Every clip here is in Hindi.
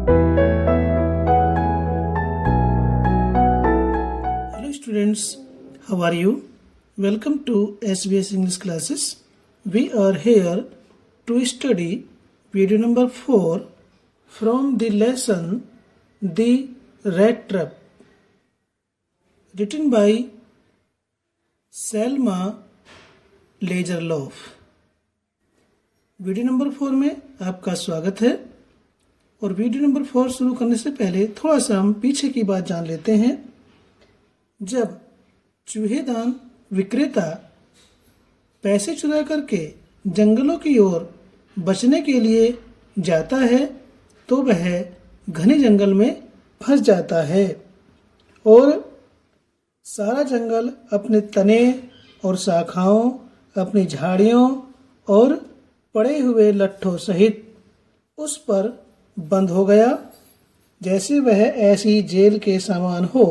Hello students, how are you? Welcome to SBS English classes. We are here to study video number 4 from the lesson The Rat Trap, written by Selma Lagerlof. Video number 4 में आपका स्वागत है। और वीडियो नंबर 4 शुरू करने से पहले थोड़ा सा हम पीछे की बात जान लेते हैं। जब चूहेदान विक्रेता पैसे चुरा करके जंगलों की ओर बचने के लिए जाता है तो वह घने जंगल में फंस जाता है और सारा जंगल अपने तने और शाखाओं, अपनी झाड़ियों और पड़े हुए लट्ठों सहित उस पर बंद हो गया, जैसे वह ऐसी जेल के समान हो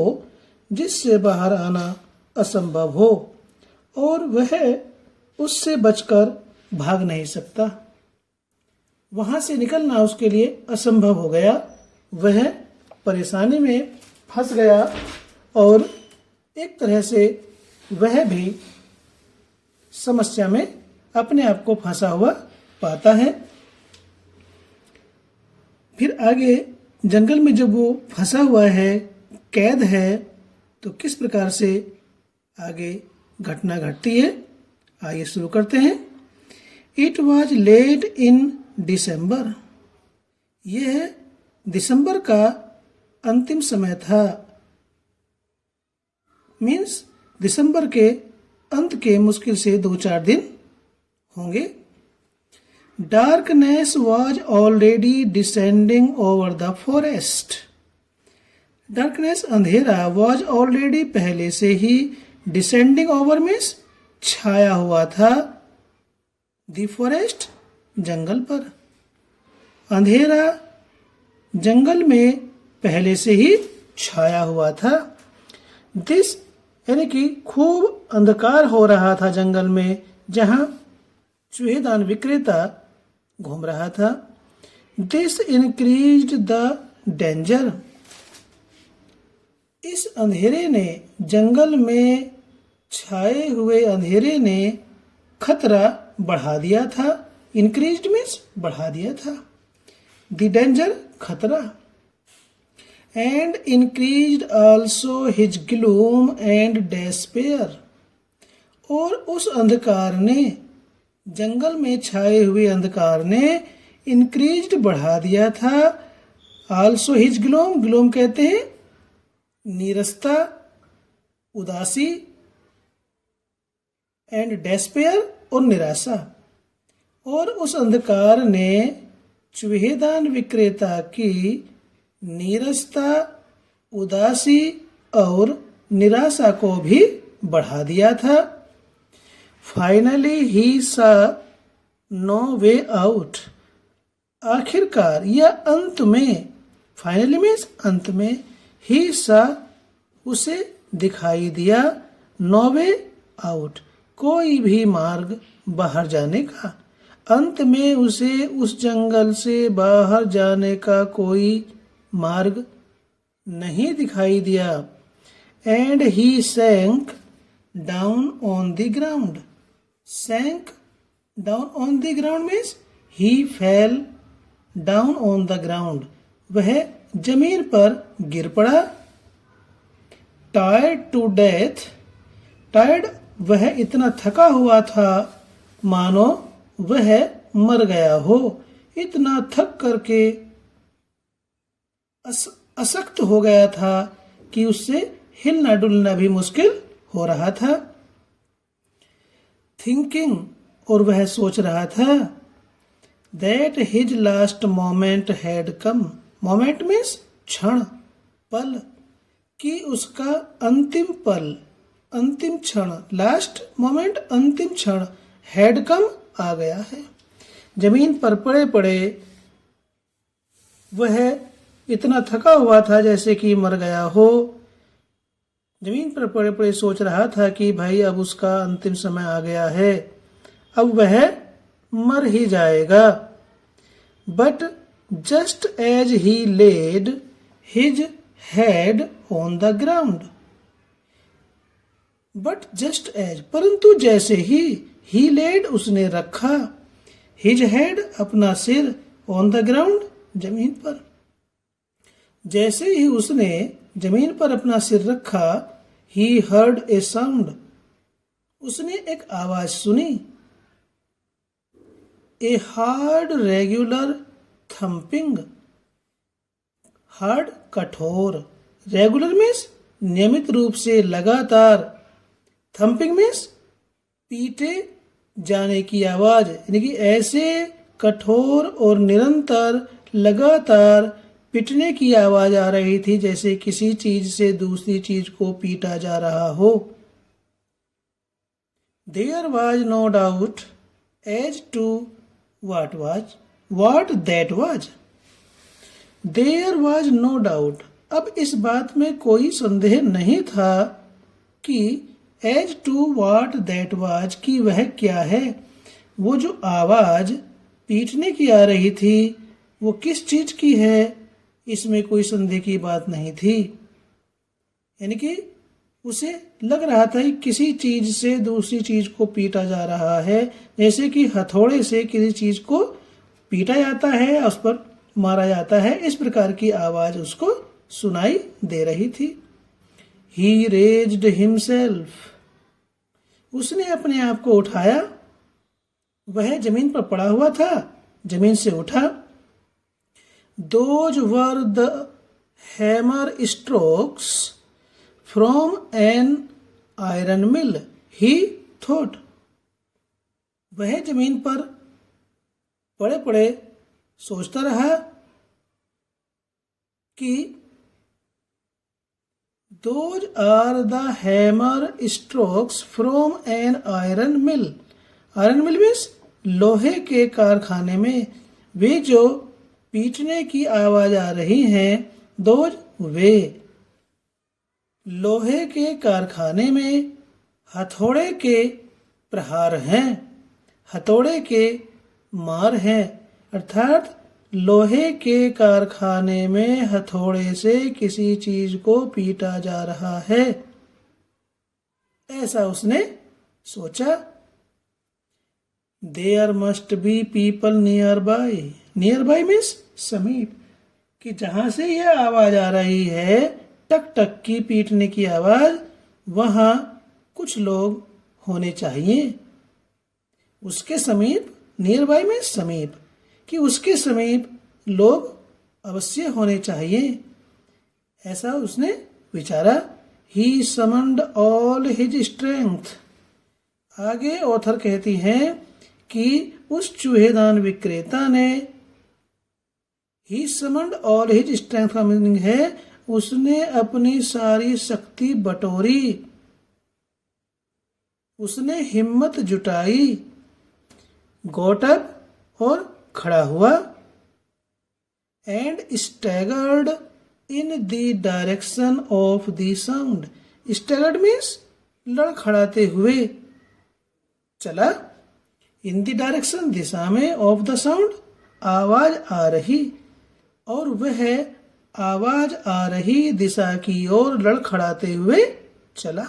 जिससे बाहर आना असंभव हो और वह उससे बचकर भाग नहीं सकता। वहां से निकलना उसके लिए असंभव हो गया। वह परेशानी में फंस गया और एक तरह से वह भी समस्या में अपने आप को फंसा हुआ पाता है। फिर आगे जंगल में जब वो फंसा हुआ है, कैद है, तो किस प्रकार से आगे घटना घटती है, आइए शुरू करते हैं। इट वॉज लेट इन दिसंबर। यह दिसंबर का अंतिम समय था। मीन्स दिसंबर के अंत के मुश्किल से 2-4 दिन होंगे। Darkness was already descending over the forest. Darkness अंधेरा was already पहले से ही descending over means छाया हुआ था the forest जंगल पर। अंधेरा जंगल में पहले से ही छाया हुआ था। This यानी कि खूब अंधकार हो रहा था जंगल में जहां चूहेदान विक्रेता घूम रहा था। This increased the danger. इस अंधेरे ने, जंगल में छाए हुए अंधेरे ने खतरा बढ़ा दिया था। इंक्रीज्ड मीन्स बढ़ा दिया था। द डेंजर खतरा। And increased also his gloom and despair. और उस अंधकार ने, जंगल में छाए हुए अंधकार ने इंक्रीज्ड बढ़ा दिया था। आल्सो हिज ग्लूम, ग्लूम कहते हैं नीरसता, उदासी, एंड डेस्पेयर और निराशा। और उस अंधकार ने चूहेदान विक्रेता की नीरसता, उदासी और निराशा को भी बढ़ा दिया था। Finally he saw no way out. आखिरकार या अंत में, फाइनली मीन्स अंत में, he saw उसे दिखाई दिया, no way out कोई भी मार्ग बाहर जाने का। अंत में उसे उस जंगल से बाहर जाने का कोई मार्ग नहीं दिखाई दिया। And he sank down on the ground. Sank down on the ground means he fell down on the ground. वह जमीन पर गिर पड़ा। Tired to death. Tired वह इतना थका हुआ था मानो वह मर गया हो। इतना थक करके अशक्त हो गया था कि उससे हिलना डुलना भी मुश्किल हो रहा था। थिंकिंग और वह सोच रहा था that his last moment had come. Moment means क्षण, पल, कि उसका अंतिम पल, अंतिम क्षण, लास्ट मोमेंट अंतिम क्षण, हैड कम आ गया है। जमीन पर पड़े पड़े वह इतना थका हुआ था जैसे कि मर गया हो। जमीन पर पड़े पड़े सोच रहा था कि भाई अब उसका अंतिम समय आ गया है, अब वह मर ही जाएगा। But just as he laid his head on the ground. But just as, परंतु जैसे ही laid उसने रखा, his head अपना सिर, on the ground जमीन पर, जैसे ही उसने जमीन पर अपना सिर रखा, he heard a sound, उसने एक आवाज सुनी, a hard regular thumping, hard कठोर, रेगुलर मीन्स नियमित रूप से लगातार, थंपिंग मीन्स पीटे जाने की आवाज, यानी कि ऐसे कठोर और निरंतर लगातार पिटने की आवाज आ रही थी जैसे किसी चीज से दूसरी चीज को पीटा जा रहा हो. There was no doubt as to what that was. There was no doubt. अब इस बात में कोई संदेह नहीं था कि as to what that was, कि वह क्या है. वो जो आवाज पीटने की आ रही थी वो किस चीज की है, इसमें कोई संदेह की बात नहीं थी. यानी कि उसे लग रहा था कि किसी चीज से दूसरी चीज को पीटा जा रहा है, जैसे कि हथौड़े से किसी चीज को पीटा जाता है, उस पर मारा जाता है, इस प्रकार की आवाज उसको सुनाई दे रही थी. He raised himself, उसने अपने आप को उठाया, वह जमीन पर पड़ा हुआ था, जमीन से उठा. Those were the hammer strokes from an iron mill, he thought. वह जमीन पर पड़े पड़े सोचता रहा कि those are the hammer strokes from an iron mill. Iron mill means लोहे के कारखाने में वे जो पीटने की आवाज आ रही हैं, those वे लोहे के कारखाने में हथौड़े के प्रहार हैं, हथौड़े के मार हैं, अर्थात लोहे के कारखाने में हथौड़े से किसी चीज को पीटा जा रहा है, ऐसा उसने सोचा. There must be people nearby. Nearby means समीप, कि जहां से यह आवाज आ रही है, टक टक की पीटने की आवाज, वहां कुछ लोग होने चाहिए. उसके समीप, नियर बाय में समीप, कि उसके समीप लोग अवश्य होने चाहिए, ऐसा उसने विचारा. He summoned all his strength. आगे ऑथर कहती हैं कि उस चूहेदान विक्रेता ने, He summoned all his strength का मीनिंग है उसने अपनी सारी शक्ति बटोरी, उसने हिम्मत जुटाई. got up और खड़ा हुआ. and staggered in the direction of the sound. staggered means लड़खड़ाते हुए चला. in the direction दिशा में, of the sound आवाज आ रही, और वह आवाज आ रही दिशा की ओर लड़खड़ाते हुए चला.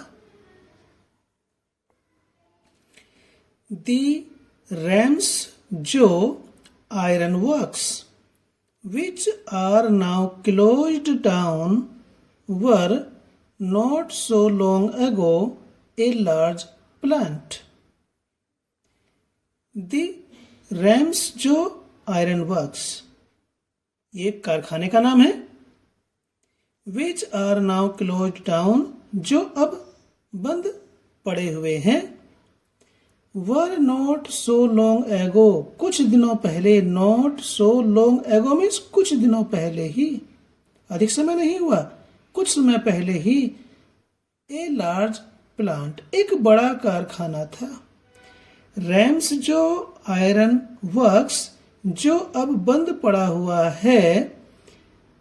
The Ram's Jaw iron works, which are now closed down, were not so long ago a large plant. The Ram's Jaw iron works, ये कारखाने का नाम है. Which are now closed down, जो अब बंद पड़े हुए हैं. Were not so long ago, कुछ दिनों पहले. Not so long ago means कुछ दिनों पहले ही, अधिक समय नहीं हुआ, कुछ समय पहले ही. A large plant, एक बड़ा कारखाना था. Ram's Jaw iron works, जो अब बंद पड़ा हुआ है,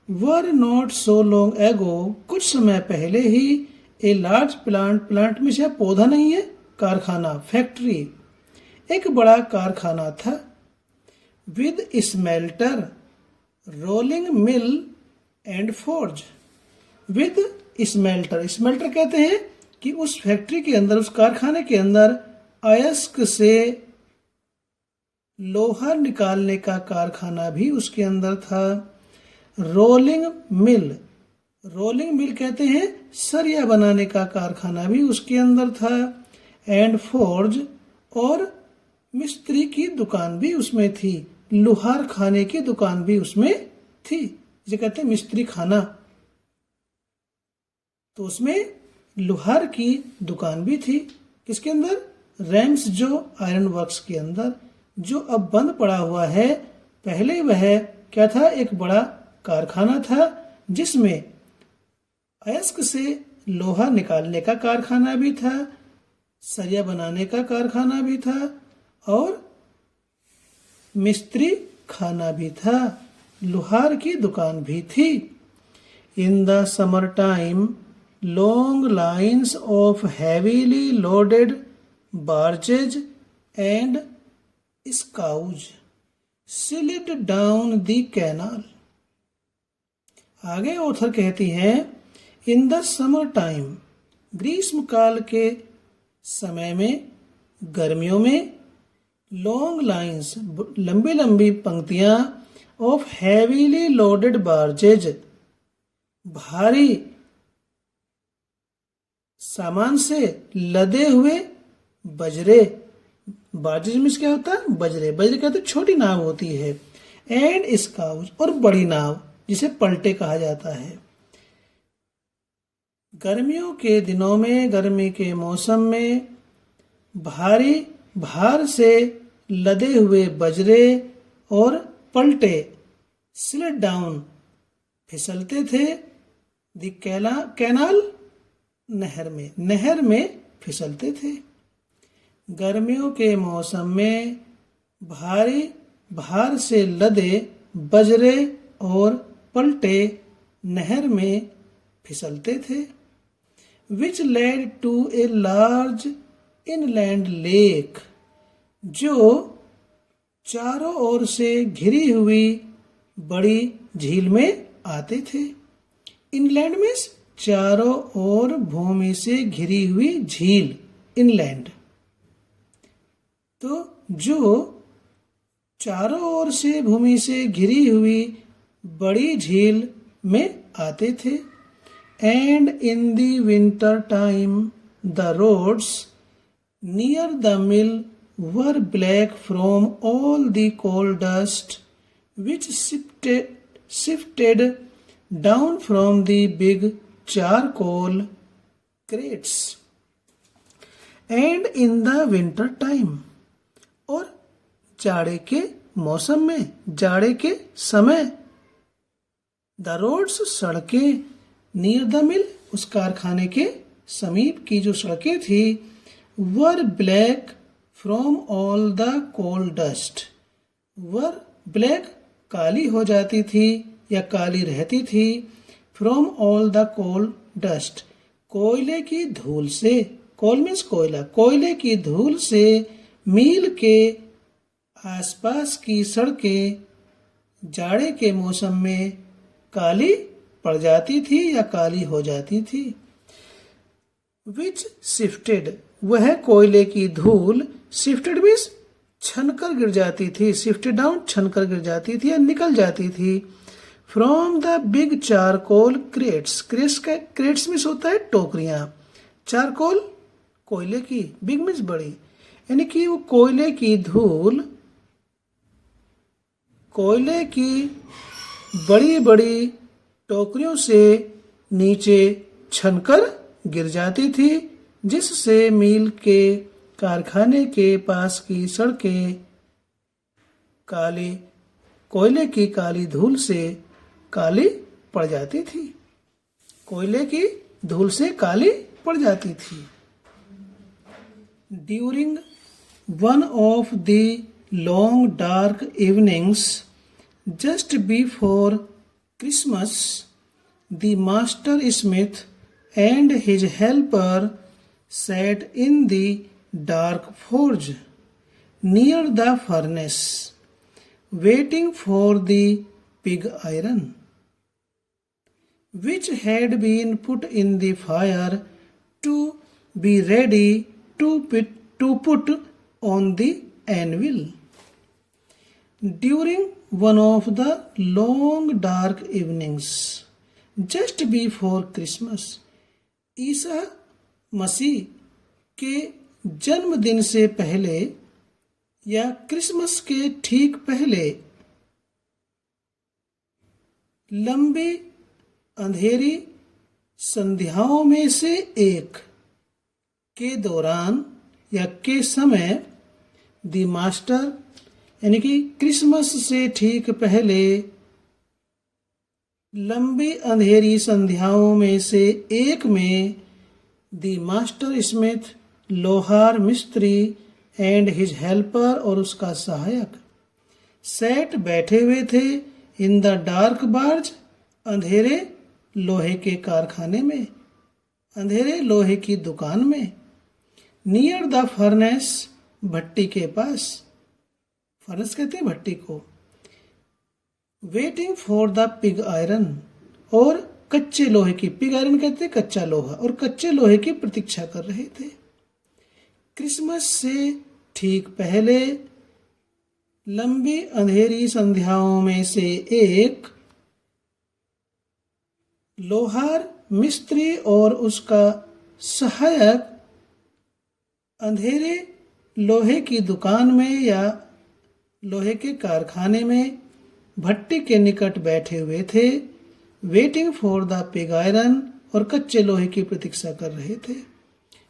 were not so long ago, कुछ समय पहले ही. A large plant, plant में से पौधा नहीं है, कारखाना, फैक्ट्री, एक बड़ा कारखाना था. With smelter, rolling mill and forge with smelter. Smelter कहते हैं कि उस फैक्ट्री के अंदर, उस कारखाने के अंदर अयस्क से लोहा निकालने का कारखाना भी उसके अंदर था। रोलिंग मिल, रोलिंग मिल कहते हैं सरिया बनाने का कारखाना भी उसके अंदर था। एंड फोर्ज, और मिस्त्री की दुकान भी उसमें थी, लोहार खाने की दुकान भी उसमें थी, जिसे कहते हैं मिस्त्री खाना। तो उसमें लोहार की दुकान भी थी। किसके अंदर? रैम्स जो आयरन वर्क्स के अंदर, जो अब बंद पड़ा हुआ है। पहले वह क्या था? एक बड़ा कारखाना था जिसमें अयस्क से लोहा निकालने का कारखाना भी था, सरिया बनाने का कारखाना भी था और मिस्त्री खाना भी था, लोहार की दुकान भी थी। In the summer time long lines of heavily loaded barges and scows slid down the canal। आगे ऑथर कहती हैं, इन द समर टाइम, ग्रीष्म काल के समय में, गर्मियों में, लॉन्ग लाइन्स, लंबी लंबी पंक्तियां, ऑफ हैवीली लोडेड बार्जेज, भारी सामान से लदे हुए बजरे। बार्जेज में क्या होता है? बजरे। बजरे कहते छोटी नाव होती है। एंड स्काउज, और बड़ी नाव जिसे पलटे कहा जाता है। गर्मियों के दिनों में, गर्मी के मौसम में भारी भार से लदे हुए बजरे और पलटे स्लिड डाउन, फिसलते थे। द कैनाल, नहर में फिसलते थे। गर्मियों के मौसम में भारी भार से लदे बजरे और पलटे नहर में फिसलते थे। Which led to a large inland lake, जो चारों ओर से घिरी हुई बड़ी झील में आते थे। इनलैंड में चारों ओर भूमि से घिरी हुई झील, इनलैंड। तो जो चारों ओर से भूमि से घिरी हुई बड़ी झील में आते थे। And in the winter time the roads near the mill were black from all the coal dust which shifted down from the big charcoal crates। And in the winter time, और जाड़े के मौसम में, जाड़े के समय, द रोड्स, सड़कें, नियर द मिल, उस कारखाने के समीप की जो सड़कें थी, were black from all the coal dust, were black, काली हो जाती थी या काली रहती थी, from all the coal dust, कोयले की धूल से। कोल मीन्स कोयला, कोयले की धूल से मील के आसपास की सड़कें जाड़े के मौसम में काली पड़ जाती थी या काली हो जाती थी। विच शिफ्टेड, वह कोयले की धूल, शिफ्टेड मीन्स छनकर गिर जाती थी, शिफ्टेड डाउन, छनकर गिर जाती थी या निकल जाती थी। From the big charcoal crates, crates means होता है टोकरियां, चारकोल कोयले की, बिग मीन्स बड़ी, यानी कि वो कोयले की धूल, कोयले की बड़ी बड़ी टोकरियों से नीचे छनकर गिर जाती थी, जिससे मील के कारखाने के पास की सड़कें काली, कोयले की काली धूल से काली पड़ जाती थी, कोयले की धूल से काली पड़ जाती थी। During one of the long dark evenings just before Christmas, the master Smith and his helper sat in the dark forge near the furnace, waiting for the pig iron, which had been put in the fire to be ready to put on the anvil. During one of the long dark evenings just before Christmas, Isa Masih के जन्मदिन से पहले या क्रिसमस के ठीक पहले लंबी अंधेरी संध्याओं में से एक के दौरान या के समय द मास्टर यानी कि क्रिसमस से ठीक पहले लंबी अंधेरी संध्याओं में से एक में द मास्टर स्मिथ लोहार मिस्त्री एंड हिज हेल्पर और उसका सहायक सेट बैठे हुए थे इन द डार्क बार्ज अंधेरे लोहे के कारखाने में, अंधेरे लोहे की दुकान में, नियर द फर्नेस भट्टी के पास, फर्नेस कहते हैं भट्टी को, waiting for the pig iron और कच्चे लोहे की, पिग आयरन कहते हैं कच्चा लोहा, और कच्चे लोहे की प्रतीक्षा कर रहे थे। क्रिसमस से ठीक पहले लंबी अंधेरी संध्याओं में से एक लोहार मिस्त्री और उसका सहायक अंधेरे लोहे की दुकान में या लोहे के कारखाने में भट्टी के निकट बैठे हुए थे, waiting for the pig iron और कच्चे लोहे की प्रतीक्षा कर रहे थे,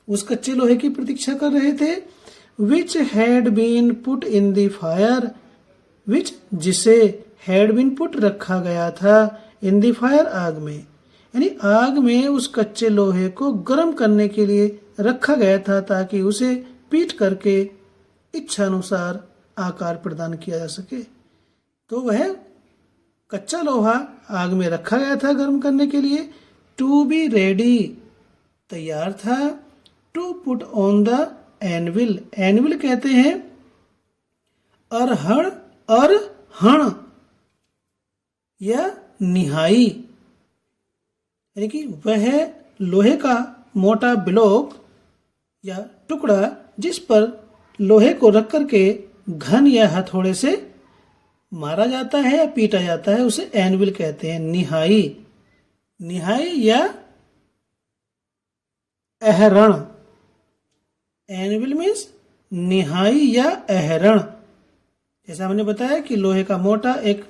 उस कच्चे लोहे की प्रतीक्षा कर रहे थे, which had been put in the fire, which जिसे हैड बीन पुट रखा गया था इन द फायर आग में, यानी आग में उस कच्चे लोहे को गर्म करने के लिए रखा गया था ताकि उसे पीट करके इच्छा अनुसार आकार प्रदान किया जा सके। तो वह कच्चा लोहा आग में रखा गया था गर्म करने के लिए, टू बी रेडी तैयार था, to put on the anvil, anvil कहते हैं अरहण अरहण या निहाई, यानी कि वह लोहे का मोटा ब्लॉक या टुकड़ा जिस पर लोहे को रख करके घन या हथौड़े से मारा जाता है या पीटा जाता है, उसे एनविल कहते हैं। निहाई, निहाई या अहरण, एनविल मीन्स निहाई या अहरण। जैसा हमने बताया कि लोहे का मोटा एक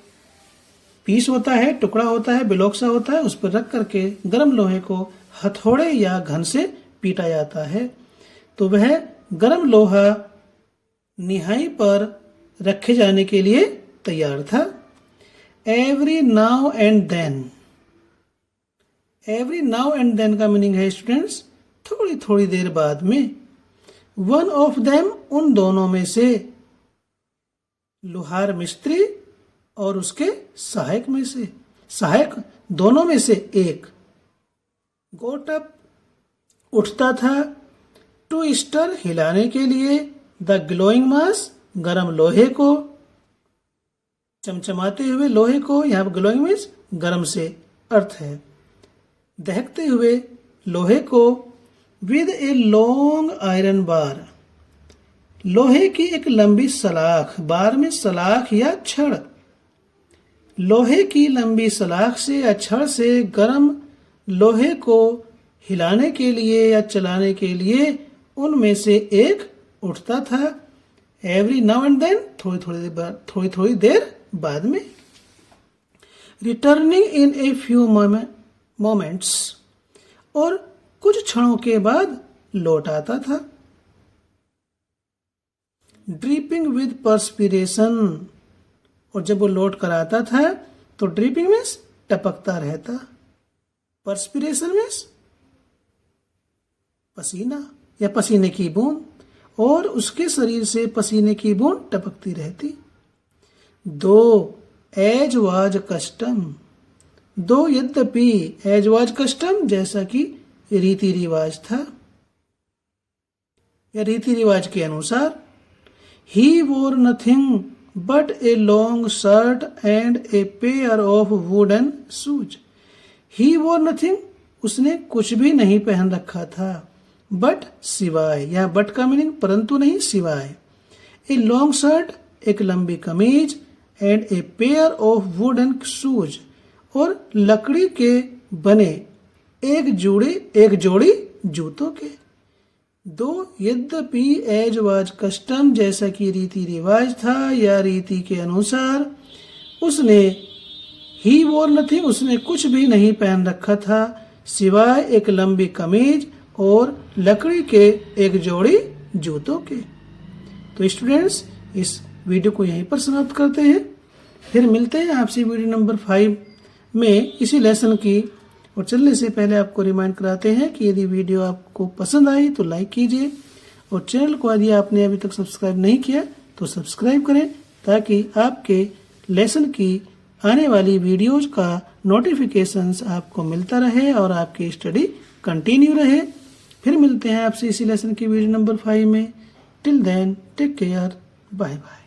पीस होता है, टुकड़ा होता है, ब्लॉक सा होता है, उस पर रख करके गर्म लोहे को हथौड़े या घन से पीटा जाता है। तो वह गर्म लोहा निहाई पर रखे जाने के लिए तैयार था। Every now and then, every now and then का मीनिंग है स्टूडेंट्स थोड़ी थोड़ी देर बाद में, वन ऑफ देम उन दोनों में से, लोहार मिस्त्री और उसके सहायक में से, सहायक दोनों में से एक, गोट अप उठता था, टू स्टर हिलाने के लिए, द ग्लोइंग मास गरम लोहे को, चमचमाते हुए लोहे को, यहाँ पर ग्लोइंग मीन्स गरम से अर्थ है, दहकते हुए लोहे को, with a long iron bar, लोहे की एक लंबी सलाख, बार में सलाख या छड़, लोहे की लंबी सलाख से या छड़ से गर्म लोहे को हिलाने के लिए या चलाने के लिए उनमें से एक उठता था। एवरी नाउ एंड देन थोड़ी थोड़ी देर बाद में, returning in a few moments और कुछ क्षणों के बाद लौट आता था। ड्रीपिंग विद पर्सपिरेशन, और जब वो लौट कर आता था तो ड्रीपिंग मीन्स टपकता रहता, पर्सपिरेशन मीन्स पसीना या पसीने की बूंद, और उसके शरीर से पसीने की बूंद टपकती रहती। दो एज वाज कस्टम, दो यद्यपि, एज वाज कस्टम जैसा कि रीति रिवाज था या रीति रिवाज के अनुसार, ही वोर nothing but a long shirt and a pair of wooden shoes. He wore nothing. उसने कुछ भी नहीं पहन रखा था. But सिवाय, यहाँ but का मीनिंग परंतु नहीं, सिवाय. A long shirt, एक लंबी कमीज, and a pair of wooden shoes, और लकड़ी के बने एक जोड़ी जूतों के. दो यद्यपि एज वाज कस्टम, जैसा कि रीति रिवाज था या रीति के अनुसार, उसने ही वोर नथिंग, उसने कुछ भी नहीं पहन रखा था सिवाय एक लंबी कमीज और लकड़ी के एक जोड़ी जूतों के. तो स्टूडेंट्स, इस वीडियो को यहीं पर समाप्त करते हैं. फिर मिलते हैं आपसे वीडियो नंबर 5 में इसी लेसन की. और चलने से पहले आपको रिमाइंड कराते हैं कि यदि वीडियो आपको पसंद आई तो लाइक कीजिए, और चैनल को यदि आपने अभी तक सब्सक्राइब नहीं किया तो सब्सक्राइब करें, ताकि आपके लेसन की आने वाली वीडियोज का नोटिफिकेशंस आपको मिलता रहे और आपकी स्टडी कंटिन्यू रहे. फिर मिलते हैं आपसे इसी लेसन की वीडियो नंबर 5 में. Till then take care, bye bye.